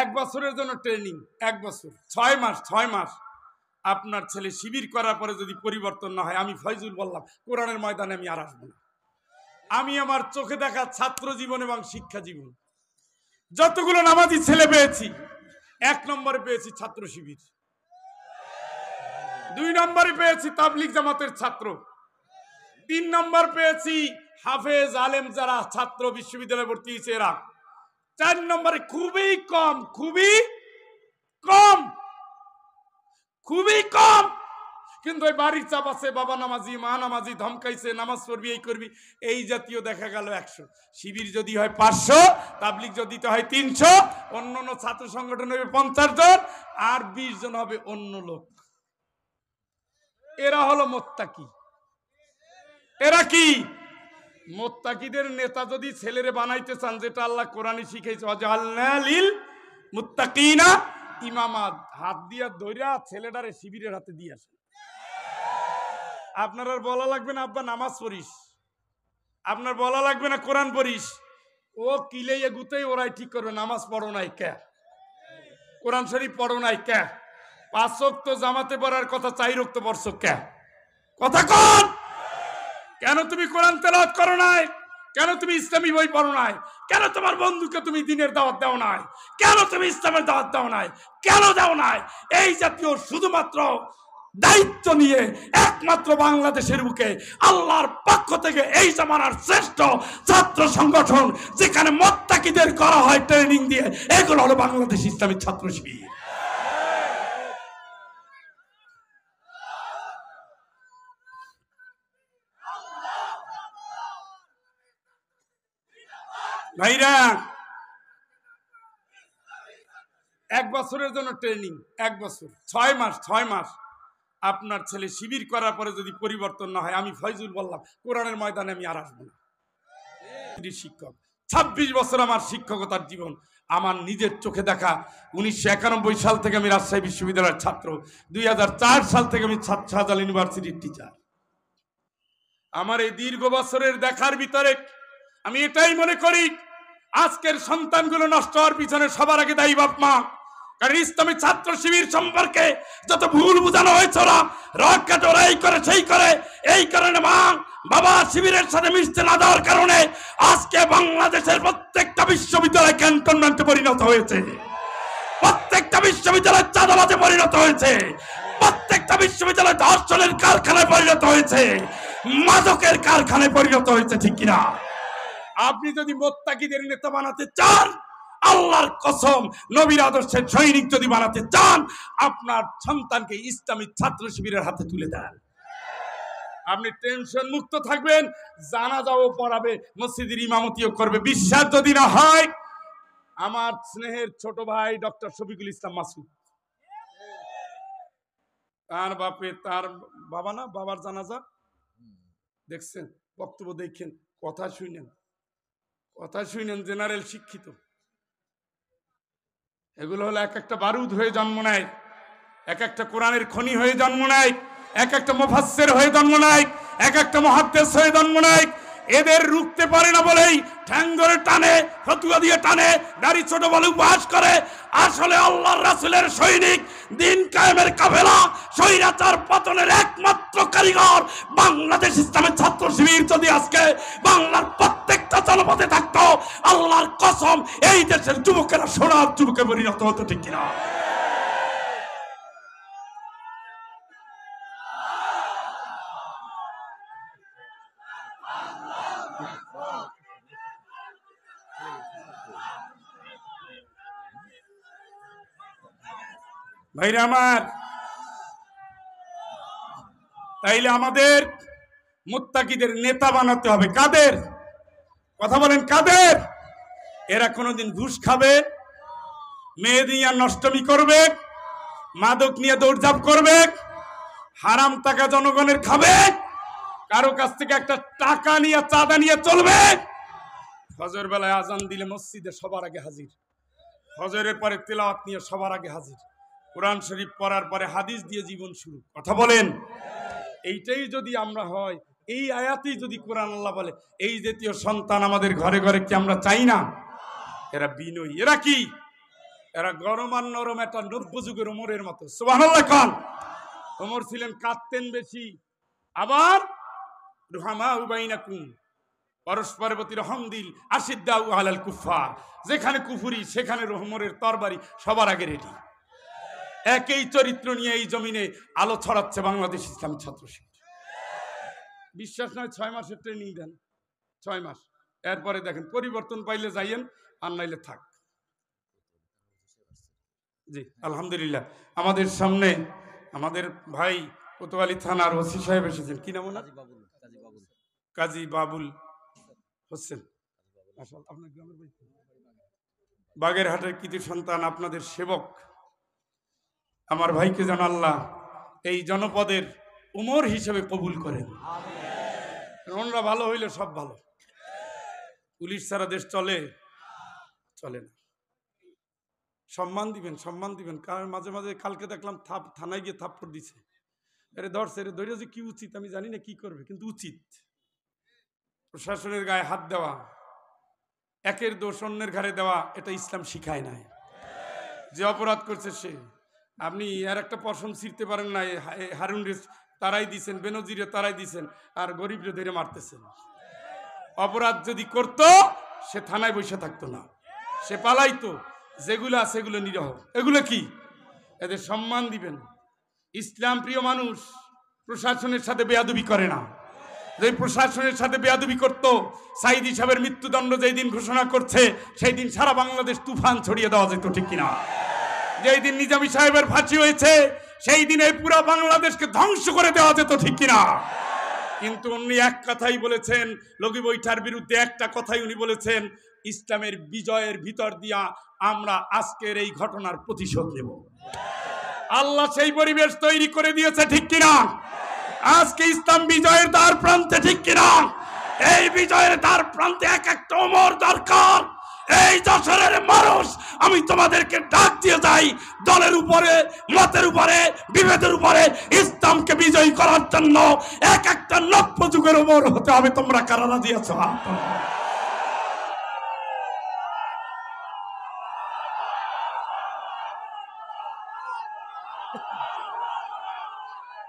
এক বছরের জন্য ট্রেনিং, 1 বছর 6 মাস। আপনার ছেলে শিবির করার পরে যদি পরিবর্তন না হয়, আমি ফয়জুল বললাম কোরআনের ময়দানে আমি আর আসবো না। আমি আমার চোখে দেখা ছাত্র জীবন এবং শিক্ষা জীবন যতগুলো নামাজি ছেলে পেয়েছি, 1 নম্বরে পেয়েছি ছাত্র শিবির, 2 নম্বরে পেয়েছি তাবলিগ জামাতের ছাত্র, 3 নম্বর পেয়েছি হাফেজ আলেম যারা ছাত্র বিশ্ববিদ্যালয়ে ভর্তি হয়েছে এরা, 4 নম্বরে খুবই কম কিন্তু ওই বাড়ির চাপ আছে, বাবা নামাজি মা নামাজি ধমকাইছে নামাজ পড়বি এই করবি এই জাতীয় দেখা গেল 100। শিবির যদি হয় 500, তাবলিগ যদি হয় 300, অন্য ছাত্র সংগঠন হবে 50 জন, আর 20 জন হবে অন্য লোক। এরা হলো মোত্তাকি। এরা কি মোত্তাকিদের নেতা? যদি ছেলেরে বানাইতে চান, যেটা আল্লাহ কোরআনে শিখাইছে, ওয়াজআলনা লিল মুত্তাকিনা ইমামা, হাত দিয়া ধইরা ছেলেটারে শিবিরের হাতে দিয়ে আসে। আপনার আর বলা লাগবে না আব্বা নামাজ পড়িস, আপনার বলা লাগবে না কোরআন পড়িস, ও কিলেইয়া গুতেই ওরাই ঠিক করবে। নামাজ পড়ো নাই কে? কোরআন শরীফ পড়ো নাই কে? 5 ওয়াক্ত জামাতে পড়ার কথা 4 ওয়াক্ত পড়ছো কে? কথা কোন? কেন তুমি কোরআন তেলাওয়াত করো নাই? কেন তুমি ইসলামী বই পড়ো নাই? কেন তোমার বন্ধুকে তুমি দিনের দাওয়াত দাও নাই? কেন তুমি ইসলামের দাওয়াত দাও নাই? কেন দাও নাই? এই জাতীয় শুধুমাত্র দায়িত্ব নিয়ে একমাত্র বাংলাদেশের বুকে আল্লাহর পক্ষ থেকে এই জামানার শ্রেষ্ঠ ছাত্র সংগঠন, যেখানে মোত্তাকিদের করা হয় ট্রেনিং দিয়ে, এগুলো হলো বাংলাদেশ ইসলামী ছাত্র শিবির। ভাইরা, 1 বছরের জন্য ট্রেনিং, 1 বছর 6 মাস। আপনার ছেলে শিবির করার পরে যদি পরিবর্তন না হয়, আমি ফয়জুল বললাম কোরআনের ময়দানে আমি আর আসবো না। শিক্ষক 26 বছর আমার শিক্ষকতার জীবন, আমার নিজের চোখে দেখা। 1991 সাল থেকে আমি রাজশাহী বিশ্ববিদ্যালয়ের ছাত্র, 2004 সাল থেকে আমি শাহজালাল ইউনিভার্সিটির টিচার। আমার এই দীর্ঘ বছরের দেখার ভিতরে আমি এটাই মনে করি, আজকের সন্তানগুলো নষ্ট হওয়ার পিছনে সবার আগে দায়ী বাপ মা। কারণ ইসলামী ছাত্র শিবির সম্পর্কে যত ভুল বোঝানো হয়েছে, ওরা রক্ষা এই করে সেই করে, এই কারণে মা বাবা শিবিরের সাথে মিশতে না দেওয়ার কারণে আজকে বাংলাদেশের প্রত্যেকটা বিশ্ববিদ্যালয় ক্যান্টনমেন্টে পরিণত হয়েছে, প্রত্যেকটা বিশ্ববিদ্যালয় চাঁদাবাজে পরিণত হয়েছে, প্রত্যেকটা বিশ্ববিদ্যালয় ধর্ষণের কারখানায় পরিণত হয়েছে, মাদকের কারখানায় পরিণত হয়েছে। ঠিক কিনা? আপনি যদি মোত্তাকিদের নেতা বানাতে চান, আল্লাহর কসম নবীর আদর্শের সৈনিক যদি বানাতে চান, আপনার সন্তানকে ইসলামী ছাত্র শিবিরের হাতে তুলে দেন। আপনি টেনশন মুক্ত থাকবেন, জানাজাও পড়াবে, মসজিদের ইমামতিও করবে। বিশ্বাস যদি না হয়, আমার স্নেহের ছোট ভাই ডক্টর শফিকুল ইসলাম মাসুদ, তার বাবা না, বাবার জানাজা দেখছেন, বক্তব্য দেখেন, কথা শুনেন, জেনারেল শিক্ষিত। এগুলো হলো এক একটা বারুদ হয়ে জন্ম নেয়, এক একটা কোরআনের খনি হয়ে জন্ম নেয়, এক একটা মুফাসসির হয়ে জন্ম নেয়, এক একটা মুহাদ্দিস হয়ে জন্ম নেয়। এদের রুখতে পারে না বলেই ঠ্যাং ধরে টানে, ফতুয়া দিয়ে টানে, দাড়ি ছোট বলে উপহাস করে। আসলে আল্লাহর রাসূলের সৈনিক, দিন কায়েমের কাফেলা, স্বৈরাচার পতনের একমাত্র কারিগর বাংলাদেশ ইসলামের ছাত্র শিবির যদি আজকে বাংলার প্রত্যেকটা জনপদে থাকতো, আল্লাহর কসম এই দেশের যুবকেরা সোনার যুবকে পরিণত হতো। ঠিক কিনা? ভাইরা আমার, তাইলে আমাদের মুত্তাকিদের নেতা বানাতে হবে। কাদের? কথা বলেন, কাদের? এরা কোনোদিন ঘুষ খাবে, মেয়ে নিয়ে নষ্টমী করবে, মাদক নিয়ে দৌড়ঝাঁপ করবে, হারাম টাকা জনগণের খাবে, কারো কাছ থেকে একটা টাকা নিয়ে চাঁদা নিয়ে চলবে। ফজর বেলায় আজান দিলে মসজিদে সবার আগে হাজির, ফজরের পরে তেলাওয়াত নিয়ে সবার আগে হাজির, কোরআন শরীফ পড়ার পরে হাদিস দিয়ে জীবন শুরু। কথা বলেন, এইটাই যদি আমরা হয়, এই আয়াতেই যদি কোরআন আল্লাহ বলে, এই জাতীয় সন্তান আমাদের ঘরে ঘরে কি আমরা চাই না? এরা বিনয়ী। এরা কি? এরা গরম আর নরম একটা নব্য যুগের ওমরের মতো। সুবহানাল্লাহ খান। ওমর ছিলেন কাঁদতেন বেশি, আবার রুহামা উবাইনাকুম, পরস্পরের প্রতি রহম দিল, আশিদ্দাউ আলাল কুফার, যেখানে কুফুরি সেখানে ওমরের তরবারি সবার আগে রেডি। একই চরিত্র নিয়ে এই জমিনে আলো ছড়াচ্ছে বাংলাদেশ ইসলামী ছাত্র শিবির। বিশ্বাস নয় 6 মাসের ট্রেনিং দেন, 6 মাস, এরপরে দেখেন পরিবর্তন পাইলে যাইয়েন, আর নাইলে থাক। জি আলহামদুলিল্লাহ। আমাদের সামনে আমাদের ভাই কোতোয়ালি থানার ওসি সাহেব এসেছেন, কি নাম ওনার? কাজী বাবুল হোসেন। আপনার গ্রামের ভাই? বাগেরহাটের কৃতি সন্তান, আপনাদের সেবক। আমার ভাইকে যেন আল্লাহ এই জনপদের উমর হিসেবে কবুল করেন। ওনারা ভালো হইলে সব ভালো। পুলিশ ছাড়া দেশ চলে? চলে না। সম্মান দিবেন, সম্মান দিবেন। কারণ মাঝে মাঝে কালকে দেখলাম থানায় গিয়ে থাপ্পড় দিছে। আরে ধরছে, রে ধরে যে কি উচিত আমি জানি না, কি করবে, কিন্তু উচিত। প্রশাসনের গায়ে হাত দেওয়া, একের দোষ অন্যের ঘাড়ে দেওয়া, এটা ইসলাম শিখায় নাই। যে অপরাধ করছে সে, আপনি আর একটা পশম ছিঁড়তে পারেন না, হারুন রে তারাই দিছেন, বেনজিরে তারাই দিছেন, আর গরিবরে ধরে মারতেছেন। অপরাধ যদি করত সে থানায় বসে থাকতো না, সে পালাইতো। যেগুলো আছে এগুলো নিরহ, এগুলো কি? এদের সম্মান দিবেন। ইসলাম প্রিয় মানুষ প্রশাসনের সাথে বেয়াদবি করে না। যে প্রশাসনের সাথে বেয়াদবি করতো, সাইদি সাহেবের মৃত্যুদণ্ড যেই দিন ঘোষণা করছে সেই দিন সারা বাংলাদেশ তুফান ছড়িয়ে দেওয়া যেত, ঠিক কিনা? যেই দিন নিজামী সাহেবের ফাঁসি হয়েছে সেই দিনে পুরো বাংলাদেশকে ধ্বংস করে দেওয়া যেত, ঠিক কিনা? কিন্তু উনি এক কথাই বলেছেন, লগি বৈঠার বিরুদ্ধে একটা কথাই উনি বলেছেন, ইসলামের বিজয়ের ভিতর দিয়া আমরা আজকের এই ঘটনার প্রতিশোধ নেব। আল্লাহ সেই পরিবেশ তৈরি করে দিয়েছে, ঠিক কিনা? আজকে ইসলাম বিজয়ের দ্বার প্রান্তে, ঠিক কিনা? এই বিজয়ের দ্বার প্রান্তে এক একটা ওমর দরকার। এই যশোরের মানুষ, আমি তোমাদেরকে ডাক দিয়ে যাই, দলের উপরে, মতের উপরে, বিভেদের উপরে ইসলামকে বিজয়ী করার জন্য এক একটা নব্য যুগের ওমর হতে হবে। তোমরা কারা রাজি আছো?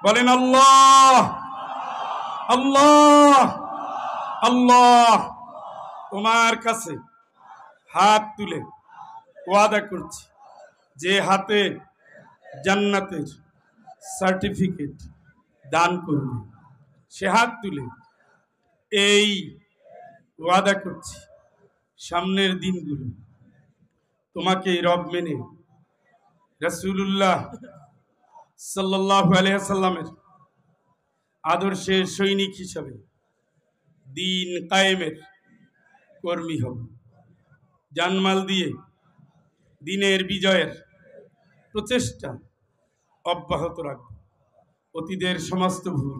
বলেন আল্লাহ আল্লাহ আল্লাহ। তোমার কাছে হাত তুলে ওয়াদা করছি, যে হাতে জান্নাতের সার্টিফিকেট দান করবে সে হাত তুলে এই ওয়াদা করছি, সামনের দিনগুলো তোমাকে রব মেনে রাসূলুল্লাহ সাল্লাল্লাহু আলাইহি ওয়াসাল্লামের আদর্শের সৈনিক হিসাবে দিন কায়েমের কর্মী হব। জানমাল দিয়ে দিনের বিজয়ের প্রচেষ্টা অব্যাহত রাখব। অতীতের সমস্ত ভুল,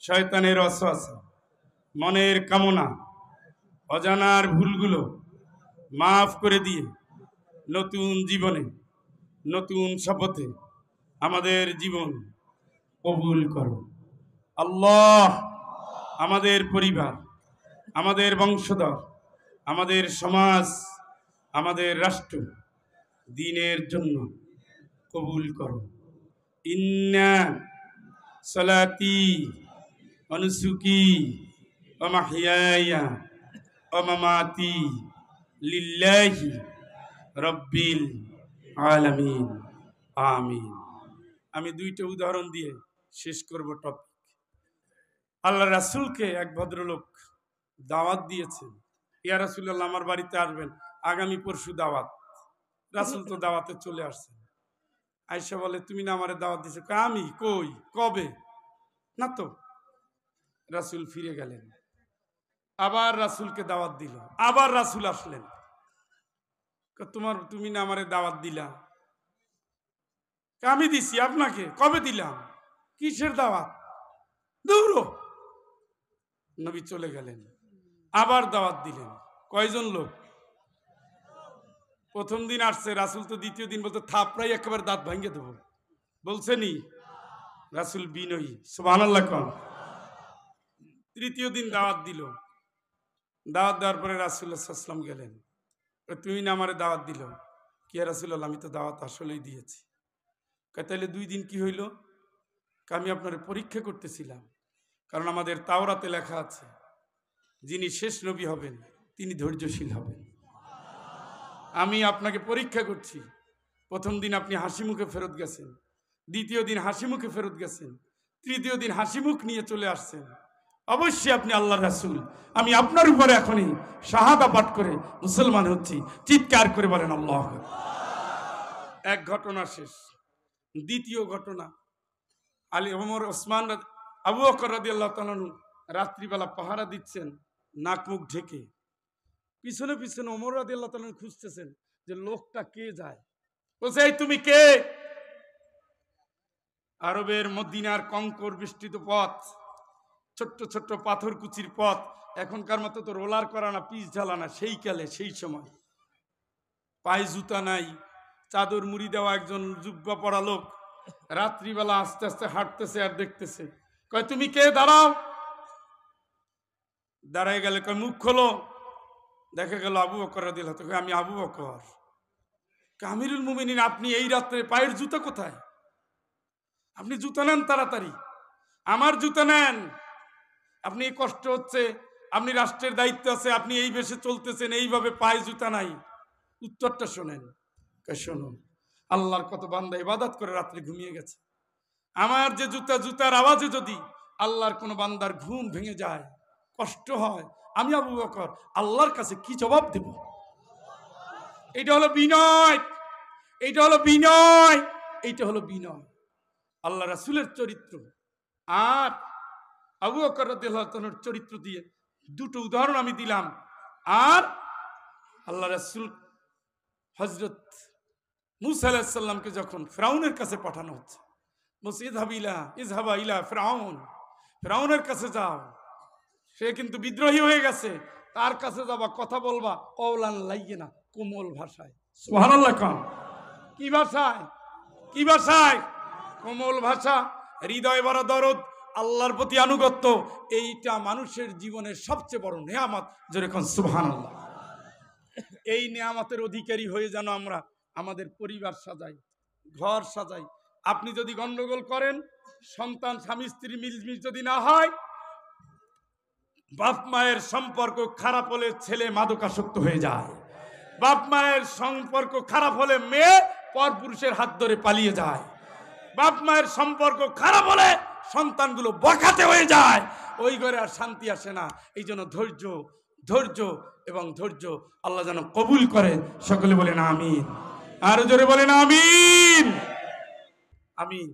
শয়তানের ওয়াসওয়াসা, মনের কামনা, অজানার ভুলগুলো মাফ করে দিয়ে নতুন জীবনে, নতুন শপথে আমাদের জীবন কবুল করো। আল্লাহ আমাদের পরিবার, আমাদের বংশধর, আমাদের সমাজ, আমাদের রাষ্ট্র দ্বীনের জন্য কবুল করো। ইন্না সালাতি ওয়া নুসুকি ওয়া মাহইয়ায়া ওয়া মামাতি লিল্লাহি রাব্বিল আলামিন, আমিন। আমি দুইটা উদাহরণ দিয়ে শেষ করব টপিক। আল্লাহ রাসূলকে এক ভদ্রলোক দাওয়াত দিয়েছেন, ইয়া রাসূলুল্লাহ আমার বাড়িতে আসবেন, আগামী পরশু দাওয়াত। রাসূল তো দাওয়াতে চলে আসছেন। আয়েশা বলে, তুমি না আমারে দাওয়াত দিছো? আমি কই, কবে? না তো। রাসূল ফিরে গেলেন, আবার রাসূলকে দাওয়াত দিল, আবার রাসূল আসলেন। তুমি না আমারে দাওয়াত দিলা? আমি দিছি আপনাকে। কবে দিলাম? কিসের দাওয়াত? দৌড়ো। নবী চলে গেলেন, আবার দাওয়াত দিলেন। কয়জন লোক? প্রথম দিন আসছে রাসূল, তো দ্বিতীয় দিন বলতে থাপড়াই একেবারে দাঁত ভাঙিয়ে দেবো বলছেনি। রাসূল বিনয়ী, সুবহানাল্লাহ কোন। তৃতীয় দিন দাওয়াত দিল। দাওয়াত দেওয়ার পরে রাসূলুল্লাহ সাল্লাল্লাহু আলাইহি ওয়াসাল্লাম গেলেন, তুমি না আমারে দাওয়াত দিল? কি ইয়া রাসূলুল্লাহ, আমি তো দাওয়াত আসলেই দিয়েছি। কয় তাইলে 2 দিন কি হইল? আমি আপনার পরীক্ষা করতেছিলাম, কারণ আমাদের তাওরাতে লেখা আছে যিনি শেষ নবী হবেন তিনি ধৈর্যশীল হবেন। আমি আপনাকে পরীক্ষা করছি। প্রথম দিন আপনি হাসি মুখে ফেরত গেছেন, দ্বিতীয় দিন হাসি মুখে ফেরত গেছেন, তৃতীয় দিন হাসি মুখ নিয়ে চলে আসছেন। অবশ্যই আপনি আল্লাহর রাসূল। আমি আপনার উপরে এখনই শাহাদা পাঠ করে মুসলমান হচ্ছি। চিৎকার করে বলেন আল্লাহু আকবার। এক ঘটনা শেষ। দ্বিতীয় ঘটনা, আলী ওমর ওসমান আবু বকর রাদিয়াল্লাহু তাআলা আনহু রাত্রিবেলা পাহারা দিচ্ছেন নাক মুখ ঢেকে। পিছনে পিছনে ওমর রাদিয়াল্লাহু তাআলা আনহু খুঁজতেছেন যে লোকটা কে যায়। বলছে, এই তুমি কে? আরবের মদিনার কঙ্কর বৃষ্টিত পথ, ছোট্ট ছোট্ট পাথর কুচির পথ, এখনকার মতো তো রোলার করা না, পিচ ঢালা না। সেই কালে সেই সময় পায়ে জুতা নাই, চাদর মুড়ি দেওয়া একজন জুব্বা পরা লোক রাত্রিবেলা আস্তে আস্তে হাঁটতেছে আর দেখতেছে। কয়, তুমি কে? দাঁড়াও। দাঁড়ায় গেলে কয়, মুখ খোলো। দেখা গেল আবু বকর রাদিয়াল্লাহু তাআলা। কয়, আমি আবু বকর। আমিরুল মুমিনিন, আপনি এই রাত্রে পায়ের জুতা কোথায়? আপনি জুতা নেন তাড়াতাড়ি, আমার জুতা নেন। আপনি কষ্ট হচ্ছে, আপনি রাষ্ট্রের দায়িত্ব আছে, আপনি এই বেশে চলতেছেন, এইভাবে পায়ে জুতা নাই। উত্তরটা শোনেন। শোনো, আল্লাহর কত বান্দা ইবাদত করে রাত্রে ঘুমিয়ে গেছে। আমার যে জুতা, জুতার আওয়াজে যদি আল্লাহর কোন বান্দার ঘুম ভেঙে যায়, কষ্ট হয়, আমি আবু বকর আল্লাহর কাছে কি জবাব দেব? এটা হলো বিনয়, এইটা হলো বিনয়, এইটা হলো বিনয়। আল্লাহ রাসূলের চরিত্র আর আবু বকর রাদিয়াল্লাহু তাআলার চরিত্র দিয়ে দুটো উদাহরণ আমি দিলাম। আর আল্লাহ রাসূল হযরত মূসা আলাইহিস সালামকে যখন ফিরআউনের কাছে পাঠানো হচ্ছে, বলছে, ইযহাবা ইলা ফিরআউন, ফিরআউনের কাছে যাও। সে কিন্তু বিদ্রোহী হয়ে গেছে, তার কাছে যাবা, কথা বলবা কওলান লাইয়িনা, কোমল ভাষায়। সুবহানাল্লাহ। কি ভাষায়? কি ভাষায়? কোমল ভাষা, হৃদয় ভরা দরদ, আল্লাহর প্রতি আনুগত্য। এইটা মানুষের জীবনের সবচেয়ে বড় নেয়ামত। যেরকম সুবহানাল্লাহ। এই নেয়ামতের অধিকারী হয়ে যেন আমরা আমাদের পরিবার সাজাই, ঘর সাজাই। আপনি যদি গন্ডগোল করেন, সন্তান স্বামী স্ত্রী মিলমিশ যদি না হয়, বাপ মায়ের সম্পর্ক খারাপ হলে ছেলে মাদকাসক্ত হয়ে যায়, বাপ মায়ের সম্পর্ক খারাপ হলে মেয়ে পরপুরুষের হাত ধরে পালিয়ে যায়, বাপ মায়ের সম্পর্ক খারাপ হলে সন্তানগুলো বখাতে হয়ে যায়, ওই ঘরে আর শান্তি আসে না। এই জন্য ধৈর্য, ধৈর্য এবং ধৈর্য আল্লাহ যেন কবুল করে। সকলে বলেন আমিন। আর জোরে বলেন আমিন। আমিন।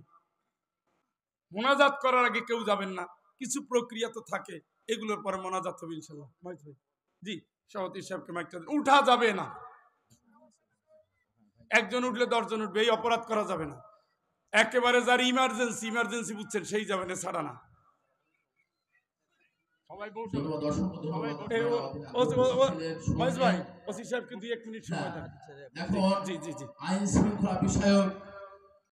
মোনাজাত করার আগে কেউ যাবেন না, কিছু প্রক্রিয়া তো থাকে, এগুলোর পরে মোনাজাত হবে ইনশাআল্লাহ। জি, সভাপতি সাহেবকে মাইকটা দেন। উঠা যাবে না, একজন উঠলে 10 জন উঠবে, এই অপরাধ করা যাবে না। একেবারে যার ইমার্জেন্সি বুঝছেন সেই যাবে না, ছাড়া না। সবাই বসে, ভাই ওসি সাহেবকে 2-1 মিনিট সময় দেন। জি জি জি। আইন শৃঙ্খলা বিষয়ক